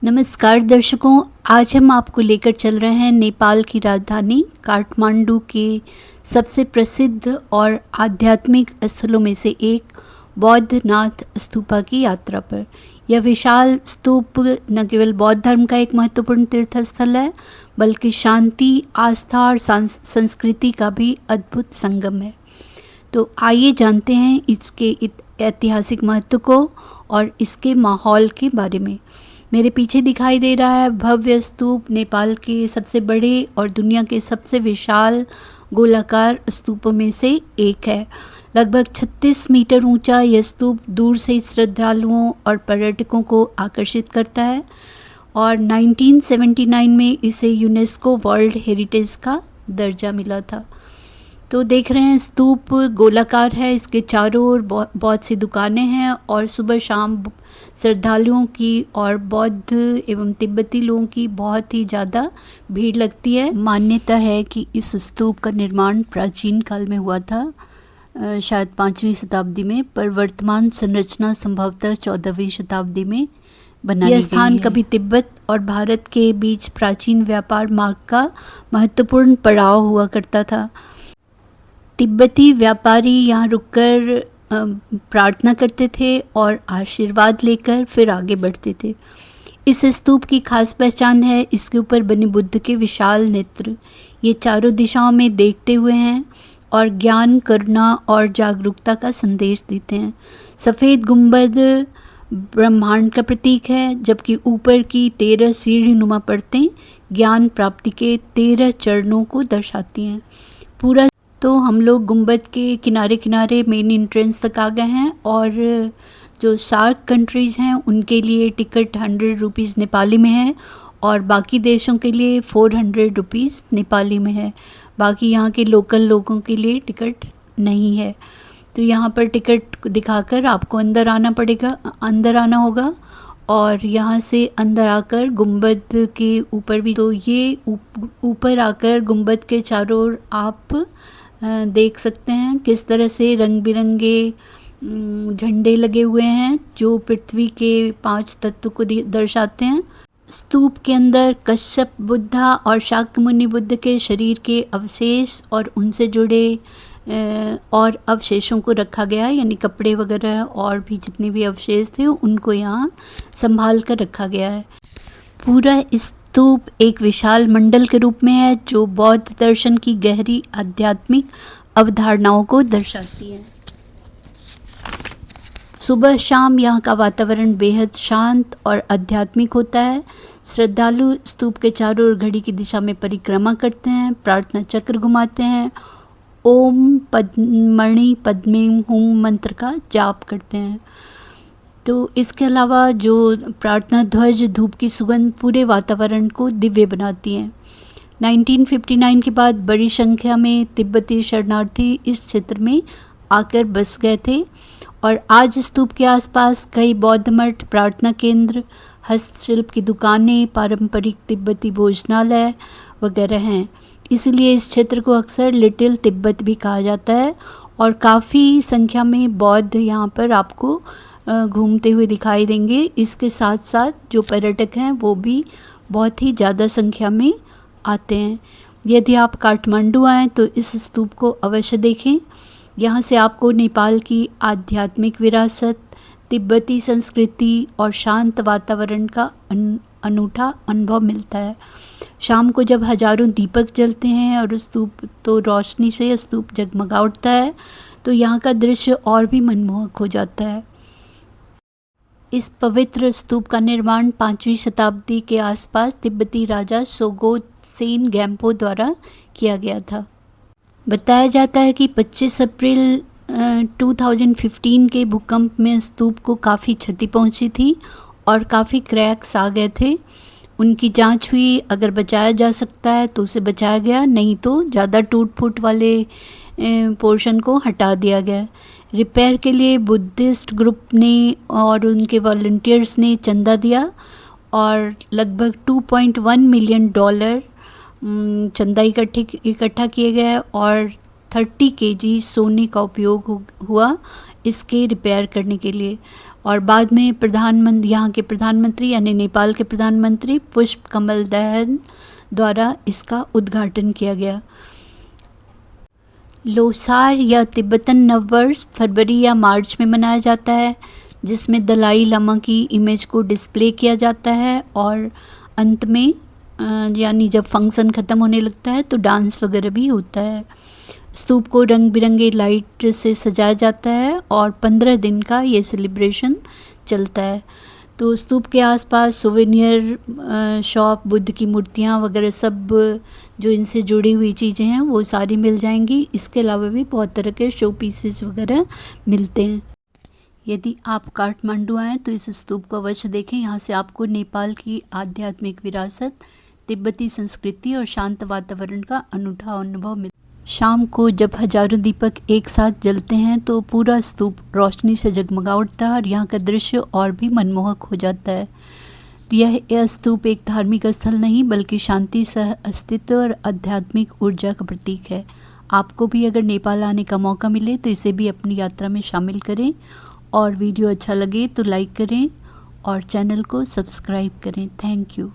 नमस्कार दर्शकों, आज हम आपको लेकर चल रहे हैं नेपाल की राजधानी काठमांडू के सबसे प्रसिद्ध और आध्यात्मिक स्थलों में से एक बौद्धनाथ स्तूपा की यात्रा पर। यह विशाल स्तूप न केवल बौद्ध धर्म का एक महत्वपूर्ण तीर्थस्थल है, बल्कि शांति, आस्था और संस्कृति का भी अद्भुत संगम है। तो आइए जानते हैं इसके ऐतिहासिक महत्व को और इसके माहौल के बारे में। मेरे पीछे दिखाई दे रहा है भव्य स्तूप नेपाल के सबसे बड़े और दुनिया के सबसे विशाल गोलाकार स्तूपों में से एक है। लगभग 36 मीटर ऊंचा यह स्तूप दूर से श्रद्धालुओं और पर्यटकों को आकर्षित करता है और 1979 में इसे यूनेस्को वर्ल्ड हेरिटेज का दर्जा मिला था। तो देख रहे हैं स्तूप गोलाकार है, इसके चारों ओर बहुत सी दुकानें हैं और सुबह शाम श्रद्धालुओं की और बौद्ध एवं तिब्बती लोगों की बहुत ही ज़्यादा भीड़ लगती है। मान्यता है कि इस स्तूप का निर्माण प्राचीन काल में हुआ था, शायद 5वीं शताब्दी में, पर वर्तमान संरचना संभवतः 14वीं शताब्दी में बनाई गई है। यह स्थान कभी तिब्बत और भारत के बीच प्राचीन व्यापार मार्ग का महत्वपूर्ण पड़ाव हुआ करता था। तिब्बती व्यापारी यहाँ रुककर प्रार्थना करते थे और आशीर्वाद लेकर फिर आगे बढ़ते थे। इस स्तूप की खास पहचान है इसके ऊपर बने बुद्ध के विशाल नेत्र। ये चारों दिशाओं में देखते हुए हैं और ज्ञान, करुणा और जागरूकता का संदेश देते हैं। सफ़ेद गुंबद ब्रह्मांड का प्रतीक है, जबकि ऊपर की 13 सीढ़ी-नुमा परतें ज्ञान प्राप्ति के 13 चरणों को दर्शाती हैं। पूरा तो हम लोग गुंबद के किनारे किनारे मेन एंट्रेंस तक आ गए हैं और जो सार्क कंट्रीज़ हैं उनके लिए टिकट 100 रुपीज़ नेपाली में है और बाकी देशों के लिए 400 रुपीज़ नेपाली में है। बाकी यहाँ के लोकल लोगों के लिए टिकट नहीं है। तो यहाँ पर टिकट दिखाकर आपको अंदर आना होगा और यहाँ से अंदर आकर गुंबद के ऊपर भी, तो ये ऊपर आकर गुंबद के चारों ओर आप देख सकते हैं किस तरह से रंग बिरंगे झंडे लगे हुए हैं जो पृथ्वी के 5 तत्व को दर्शाते हैं। स्तूप के अंदर कश्यप बुद्धा और शाक्यमुनि बुद्ध के शरीर के अवशेष और उनसे जुड़े और अवशेषों को रखा गया है, यानी कपड़े वगैरह और भी जितने भी अवशेष थे उनको यहाँ संभाल कर रखा गया है। पूरा स्तूप एक विशाल मंडल के रूप में है जो बौद्ध दर्शन की गहरी आध्यात्मिक अवधारणाओं को दर्शाती है। सुबह शाम यहाँ का वातावरण बेहद शांत और आध्यात्मिक होता है। श्रद्धालु स्तूप के चारों ओर घड़ी की दिशा में परिक्रमा करते हैं, प्रार्थना चक्र घुमाते हैं, ओम पद्मणि पद्मे हूम मंत्र का जाप करते हैं। तो इसके अलावा जो प्रार्थना ध्वज, धूप की सुगंध पूरे वातावरण को दिव्य बनाती हैं। 1959 के बाद बड़ी संख्या में तिब्बती शरणार्थी इस क्षेत्र में आकर बस गए थे और आज स्तूप के आसपास कई बौद्ध मठ, प्रार्थना केंद्र, हस्तशिल्प की दुकानें, पारंपरिक तिब्बती भोजनालय वगैरह हैं। इसलिए इस क्षेत्र को अक्सर लिटिल तिब्बत भी कहा जाता है और काफ़ी संख्या में बौद्ध यहाँ पर आपको घूमते हुए दिखाई देंगे। इसके साथ साथ जो पर्यटक हैं वो भी बहुत ही ज़्यादा संख्या में आते हैं। यदि आप काठमांडू आएँ तो इस स्तूप को अवश्य देखें। यहाँ से आपको नेपाल की आध्यात्मिक विरासत, तिब्बती संस्कृति और शांत वातावरण का अनूठा अनुभव मिलता है। शाम को जब हजारों दीपक जलते हैं और स्तूप तो रोशनी से स्तूप जगमगा उठता है तो यहाँ का दृश्य और भी मनमोहक हो जाता है। इस पवित्र स्तूप का निर्माण 5वीं शताब्दी के आसपास तिब्बती राजा सोगोत्सेन गैम्पो द्वारा किया गया था। बताया जाता है कि 25 अप्रैल 2015 के भूकंप में स्तूप को काफ़ी क्षति पहुंची थी और काफ़ी क्रैक्स आ गए थे। उनकी जांच हुई, अगर बचाया जा सकता है तो उसे बचाया गया, नहीं तो ज़्यादा टूट फूट वाले पोर्शन को हटा दिया गया। रिपेयर के लिए बुद्धिस्ट ग्रुप ने और उनके वॉलंटियर्स ने चंदा दिया और लगभग $2.1 मिलियन चंदा इकट्ठा किए गए और 30 kg सोने का उपयोग हुआ इसके रिपेयर करने के लिए। और बाद में यहाँ के प्रधानमंत्री यानी नेपाल के प्रधानमंत्री पुष्प कमल दहल द्वारा इसका उद्घाटन किया गया। लोसार या तिब्बतन नववर्ष फरवरी या मार्च में मनाया जाता है, जिसमें दलाई लामा की इमेज को डिस्प्ले किया जाता है और अंत में यानी जब फंक्शन ख़त्म होने लगता है तो डांस वगैरह भी होता है। स्तूप को रंग बिरंगे लाइट से सजाया जाता है और 15 दिन का ये सेलिब्रेशन चलता है। तो स्तूप के आसपास सोवेनियर शॉप, बुद्ध की मूर्तियाँ वगैरह सब जो इनसे जुड़ी हुई चीज़ें हैं वो सारी मिल जाएंगी। इसके अलावा भी बहुत तरह के शो पीसेस वगैरह मिलते हैं। यदि आप काठमांडू आएँ तो इस स्तूप को अवश्य देखें। यहाँ से आपको नेपाल की आध्यात्मिक विरासत, तिब्बती संस्कृति और शांत वातावरण का अनूठा अनुभव मिलता है। शाम को जब हजारों दीपक एक साथ जलते हैं तो पूरा स्तूप रोशनी से जगमगा उठता है और यहाँ का दृश्य और भी मनमोहक हो जाता है। यह स्तूप एक धार्मिक स्थल नहीं बल्कि शांति, सह अस्तित्व और आध्यात्मिक ऊर्जा का प्रतीक है। आपको भी अगर नेपाल आने का मौका मिले तो इसे भी अपनी यात्रा में शामिल करें और वीडियो अच्छा लगे तो लाइक करें और चैनल को सब्सक्राइब करें। Thank you.